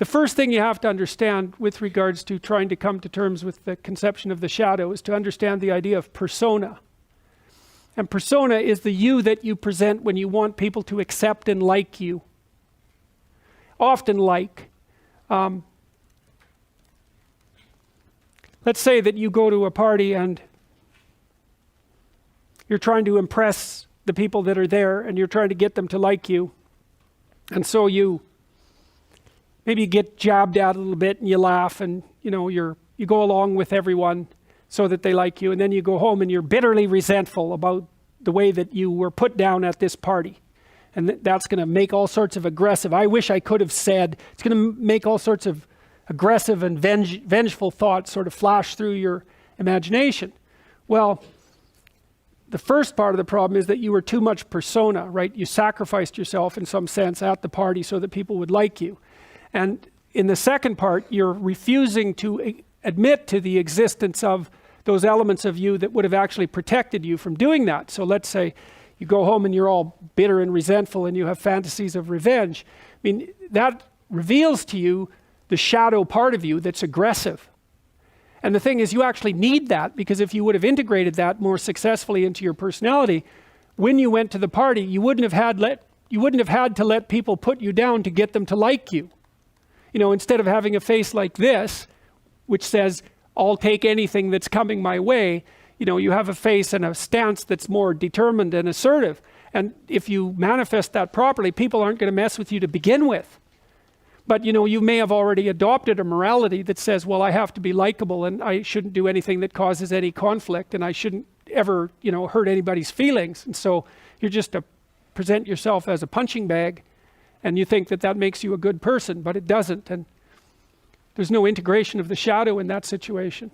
The first thing you have to understand with regards to trying to come to terms with the conception of the shadow is to understand the idea of persona. And persona is the you that you present when you want people to accept and like you. Often like. Let's say that you go to a party and you're trying to impress the people that are there and you're trying to get them to like you. And so you maybe get jabbed at a little bit and you laugh and you go along with everyone so that they like you, and then you go home and you're bitterly resentful about the way that you were put down at this party. And that's going to make all sorts of aggressive, I wish I could have said, it's going to make all sorts of aggressive and vengeful thoughts sort of flash through your imagination. Well, the first part of the problem is that you were too much persona, right? You sacrificed yourself in some sense at the party so that people would like you. And in the second part, you're refusing to admit to the existence of those elements of you that would have actually protected you from doing that. So let's say you go home and you're all bitter and resentful and you have fantasies of revenge. I mean, that reveals to you the shadow part of you that's aggressive. And the thing is, you actually need that, because if you would have integrated that more successfully into your personality, when you went to the party, you wouldn't have had to let people put you down to get them to like you. Instead of having a face like this, which says, I'll take anything that's coming my way, you have a face and a stance that's more determined and assertive. And if you manifest that properly, people aren't going to mess with you to begin with. But you may have already adopted a morality that says, well, I have to be likable and I shouldn't do anything that causes any conflict and I shouldn't ever, hurt anybody's feelings. And so you're just to present yourself as a punching bag, and you think that that makes you a good person, but it doesn't. And there's no integration of the shadow in that situation.